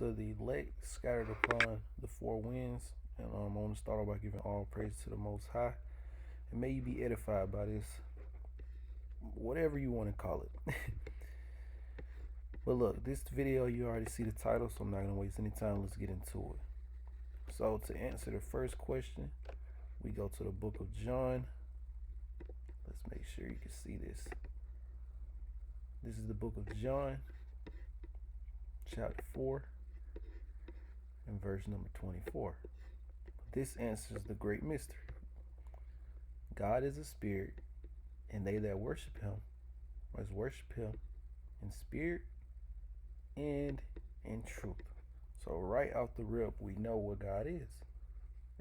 to the elect scattered upon the four winds. And I want to start off by giving all praise to the Most High. And may you be edified by this, whatever you want to call it. But look, this video, you already see the title, so I'm not going to waste any time. Let's get into it. So to answer the first question, we go to the book of John. Let's make sure you can see this. This is the book of John, chapter 4, and verse number 24. This answers the great mystery. God is a spirit, and they that worship him must worship him in spirit and in truth. So right off the rip, we know what God is.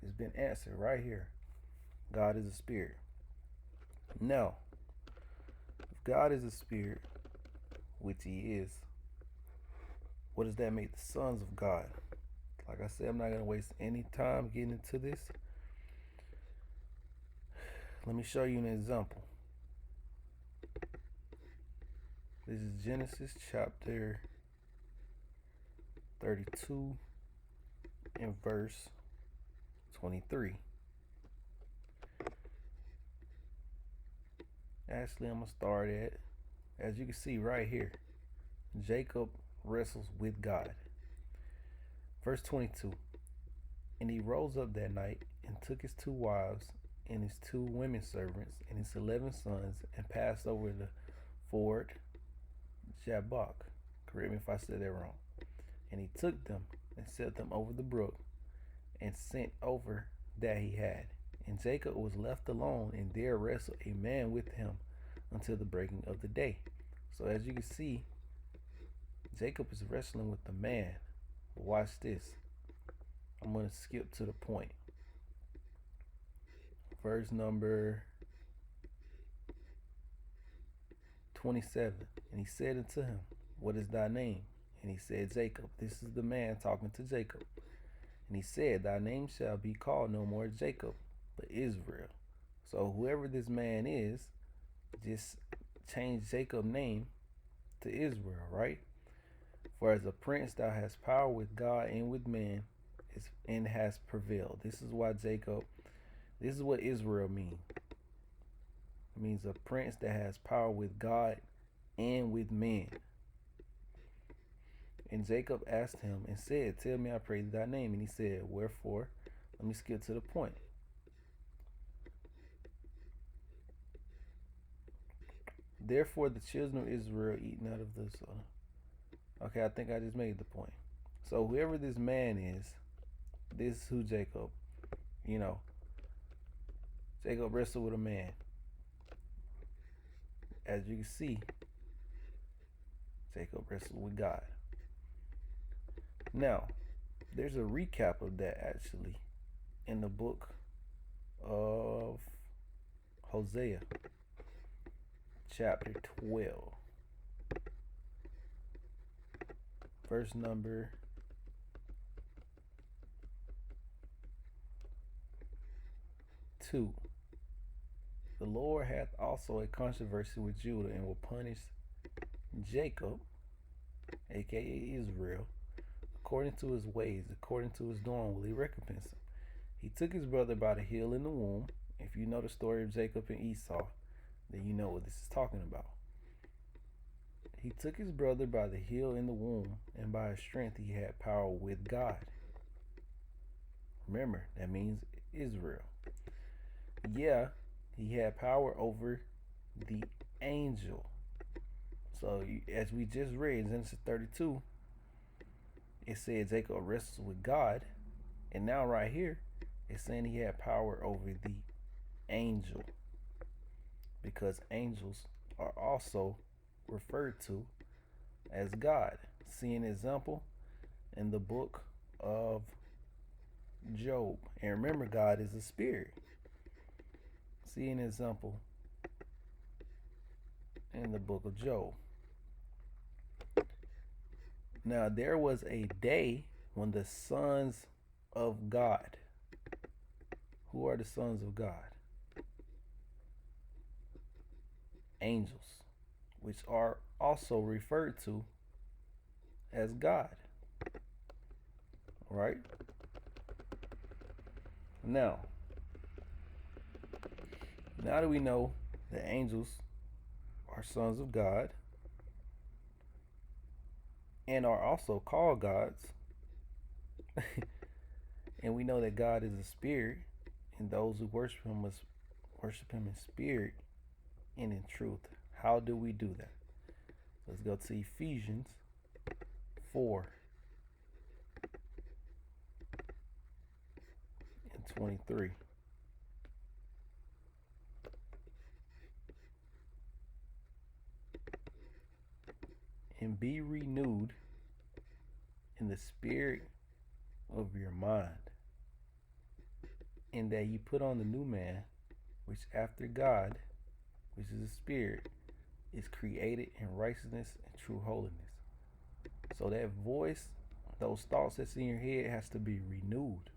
It's been answered right here. God is a spirit. Now, if God is a spirit, which he is, what does that make the sons of God? Like I said, I'm not going to waste any time getting into this. Let me show you an example. This is Genesis chapter 32 and verse 23. Actually, I'm going to start at, as you can see right here, Jacob wrestles with God. Verse 22. And he rose up that night and took his 2 wives and his 2 women servants and his 11 sons and passed over the ford Jabbok. Correct me if I said that wrong. And he took them and set them over the brook and sent over that he had. And Jacob was left alone, and there wrestled a man with him until the breaking of the day. So as you can see, Jacob is wrestling with the man. But watch this. I'm going to skip to the point. Verse number 27. And he said unto him, what is thy name? And he said, Jacob. This is the man talking to Jacob. And he said, thy name shall be called no more Jacob, but Israel. So whoever this man is, just change Jacob's name to Israel, right? For as a prince thou hast power with God and with man, and has prevailed. This is why Jacob, this is what Israel means. It means a prince that has power with God and with men. And Jacob asked him and said, tell me, I pray thy name. And he said, wherefore? Let me skip to the point. Therefore the children of Israel eat not of the son. Okay, I think I just made the point. So whoever this man is, this is who Jacob, Jacob wrestled with a man. As you can see, Jacob wrestled with God. Now, there's a recap of that actually in the book of Hosea, chapter 12, verse number 2. The Lord hath also a controversy with Judah and will punish Jacob, aka Israel, according to his ways, according to his doing will he recompense him. He took his brother by the heel in the womb. If you know the story of Jacob and Esau, then you know what this is talking about. He took his brother by the heel in the womb, and by his strength he had power with God. Remember, that means Israel. Yeah, he had power over the angel. So as we just read in Genesis 32, it said Jacob wrestles with God. And now right here, it's saying he had power over the angel. Because angels are also referred to as God. See an example in the book of Job. And remember, God is a spirit. See an example in the book of Job. Now, there was a day when the sons of God, who are the sons of God? Angels, which are also referred to as God. right? Now, now that we know the angels are sons of God and are also called gods, and we know that God is a spirit, and those who worship him must worship him in spirit and in truth. How do we do that? Let's go to Ephesians 4 and 23. And be renewed in the spirit of your mind, and that ye put on the new man, which after God, which is a spirit, is created in righteousness and true holiness. So that voice, those thoughts that's in your head has to be renewed,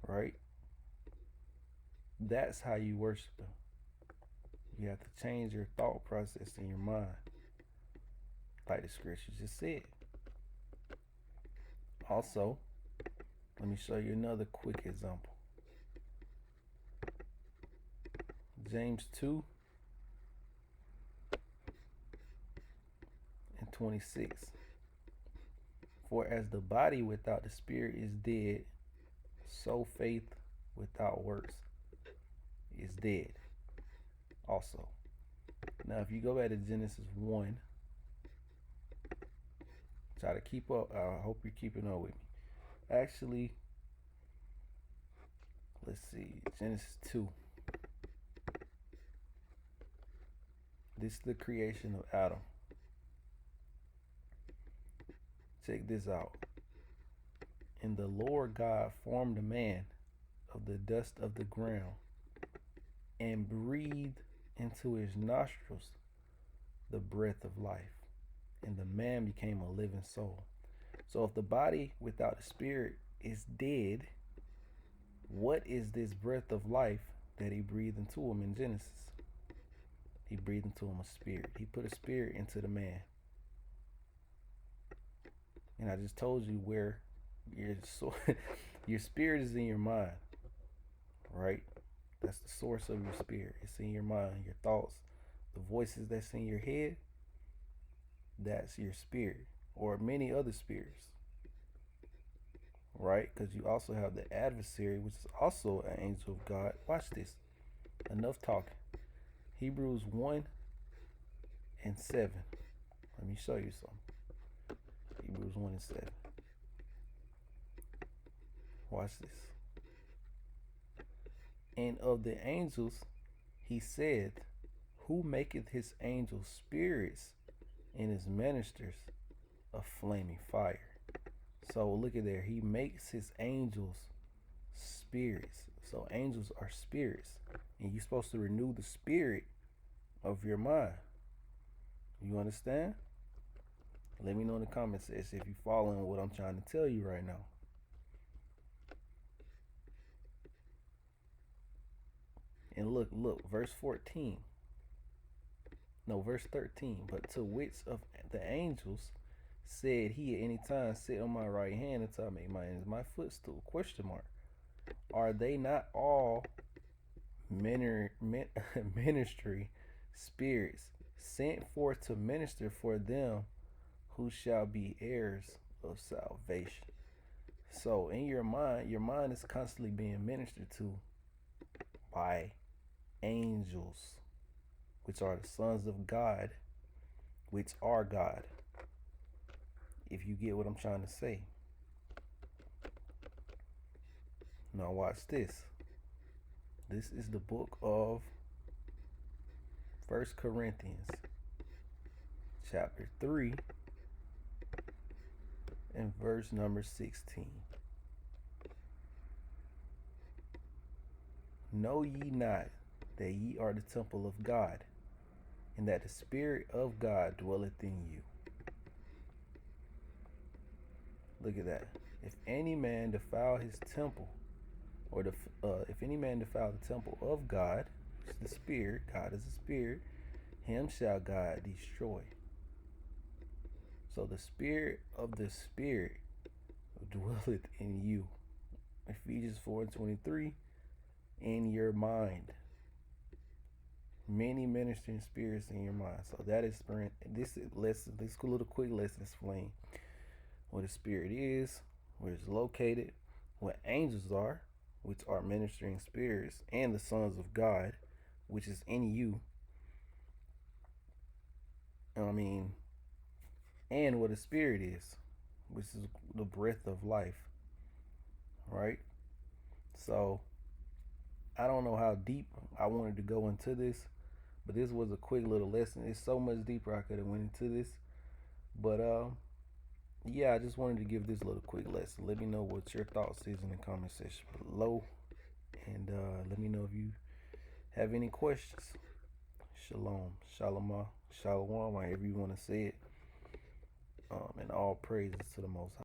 right? That's how you worship him. You have to change your thought process in your mind, like the scripture just said. Also, let me show you another quick example. James 2 and 26. For as the body without the spirit is dead, so faith without works is dead also. Now, if you go back to Genesis 1, try to keep up. I hope you're keeping up with me. Actually, let's see. Genesis 2. This is the creation of Adam. Check this out. And the Lord God formed a man of the dust of the ground and breathed into his nostrils the breath of life, and the man became a living soul. So if the body without the spirit is dead, what is this breath of life that he breathed into him in Genesis? He breathed into him a spirit. He put a spirit into the man. And I just told you where your spirit is in your mind, right? That's the source of your spirit. It's in your mind, your thoughts, the voices that's in your head. That's your spirit, or many other spirits, right? Because you also have the adversary, which is also an angel of God. Watch this. Enough talking. Hebrews 1 and 7. Let me show you something. Hebrews 1 and 7. Watch this. And of the angels, he said, who maketh his angels spirits and his ministers a flaming fire. So look at there. He makes his angels spirits. So angels are spirits. And you're supposed to renew the spirit of your mind. You understand? Let me know in the comments if you're following what I'm trying to tell you right now. And look, verse 14. No, verse 13. But to which of the angels said he at any time, sit on my right hand until I make my footstool? Question mark. Are they not all ministry spirits sent forth to minister for them who shall be heirs of salvation? So in your mind is constantly being ministered to by angels, which are the sons of God, which are God. If you get what I'm trying to say. Now watch this. This is the book of 1 Corinthians, chapter 3, and verse number 16. Know ye not that ye are the temple of God, and that the Spirit of God dwelleth in you? Look at that. If any man defile his temple, or if any man defile the temple of God, which is the Spirit, God is a spirit, him shall God destroy. So the spirit of the Spirit dwelleth in you. Ephesians 4:23. In your mind. Many ministering spirits in your mind. So that is spirit. This lesson, this little quick lesson explain what a spirit is, where it's located, what angels are, which are ministering spirits, and the sons of God, which is in you. I mean, and what a spirit is, which is the breath of life, right? So I don't know how deep I wanted to go into this, but this was a quick little lesson. It's so much deeper I could have went into this, but yeah, I just wanted to give this little quick lesson. Let me know what your thoughts is in the comment section below, and let me know if you have any questions. Shalom, shalom, shalom, however you want to say it. And all praises to the Most High.